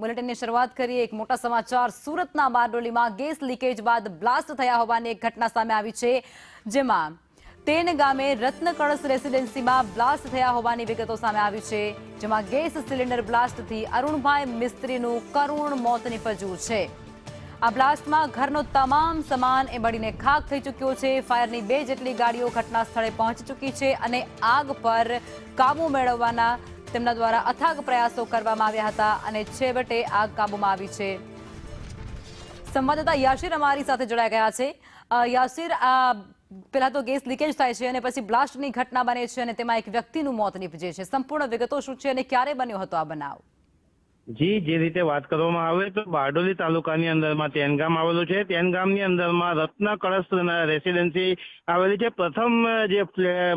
બુલેટિનની શરૂઆત કરીએ એક મોટા સમાચાર સુરતના બારડોલીમાં ગેસ લીકેજ બાદ બ્લાસ્ટ થયા હોવાની એક ઘટના સામે આવી છે જેમાં તેન ગામે રત્ન કળશ રેસિડેન્સીમાં બ્લાસ્ટ થયા હોવાની વિગતો સામે આવી છે જેમાં ગેસ સિલિન્ડર બ્લાસ્ટથી અરુણભાઈ મિસ્ત્રીનું કરુણ મોત નીપજ્યું છે। આ બ્લાસ્ટમાં ઘરનો તમામ સામાન એ બળીને ખાખ થઈ ચૂક્યો છે। ફાયરની 2 જેટલી ગાડીઓ ઘટના સ્થળે પહોંચી ચૂકી છે અને આગ પર કાબુ મેળવવાના તેમના દ્વારા અથાગ પ્રયાસો કરવામાં આવ્યા હતા અને છેવટે આગ કાબૂમાં આવી છે। સંવાદદાતા યાશિર અમારી સાથે જોડાઈ ગયા છે। યાશિર, પહેલા તો ગેસ લીકેજ થાય છે અને પછી બ્લાસ્ટની ઘટના બને છે અને તેમાં એક વ્યક્તિનું મોત નીપજે છે। સંપૂર્ણ વિગતો શું છે અને ક્યારે બન્યો હતો આ બનાવ? જી, જે રીતે વાત કરવામાં આવે તો બારડોલી તાલુકાની અંદરમાં તેન ગામ આવેલું છે। તેન ગામની અંદરમાં રત્ન કળશ રેસિડેન્સી આવેલી છે। પ્રથમ જે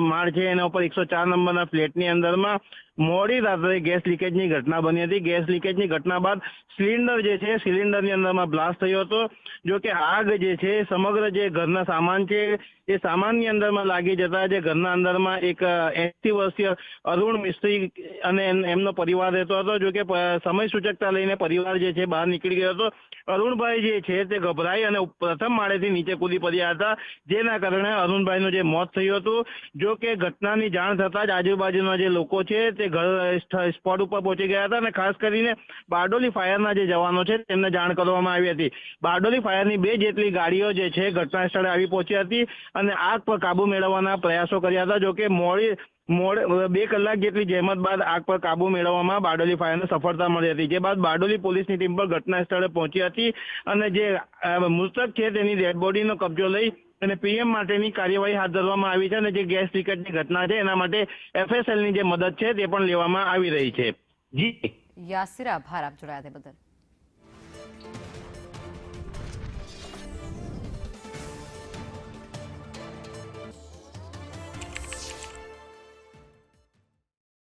માળ છે એના ઉપર 104 નંબરના ફ્લેટની અંદરમાં મોડી રાત્રે ગેસ લીકેજની ઘટના બની હતી। ગેસ લીકેજની ઘટના બાદ સિલિન્ડર જે છે સિલિન્ડરની અંદરમાં બ્લાસ્ટ થયો હતો। જો કે આગ જે છે સમગ્ર જે ઘરના સામાન છે એ સામાનની અંદરમાં લાગી જતા જે ઘરના અંદરમાં એક 80 વર્ષીય અરુણ મિસ્ત્રી અને એમનો પરિવાર રહેતો હતો। જો કે સમય સૂચકતા લઈને પરિવાર જે છે બહાર નીકળી ગયો હતો। અરુણભાઈ જે છે તે ગભરાઈ અને પ્રથમ માળેથી નીચે કૂદી પડ્યા હતા જેના કારણે અરુણભાઈનું જે મોત થયું હતું। જો કે ઘટનાની જાણ થતાં જ આજુબાજુના જે લોકો છે તે ઘર સ્પોટ ઉપર પહોંચી ગયા હતા અને ખાસ કરીને બારડોલી ફાયરના જે જવાનો છે તેમને જાણ કરવામાં આવી હતી। બારડોલી ફાયરની 2 જેટલી ગાડીઓ જે છે ઘટના સ્થળે આવી પહોંચી હતી અને આગ પર કાબુ મેળવવાના પ્રયાસો કર્યા હતા। જો કે મોડે 2 કલાક જેટલી જહેમત બાદ આગ પર કાબુ મેળવવામાં બારડોલી ફાયરને સફળતા મળી હતી। જે બાદ બારડોલી પોલીસની ટીમ પર ઘટના સ્થળે પહોંચી હતી અને જે મૃતક છે તેની ડેડ બોડીનો કબજો લઈ અને પીએમ માટેની કાર્યવાહી હાથ ધરવામાં આવી છે અને જે ગેસ લીકેજની ઘટના છે એના માટે FSLની જે મદદ છે તે પણ લેવામાં આવી રહી છે। જી યાસિર, આભાર આપ જોડાયા તે બદલ।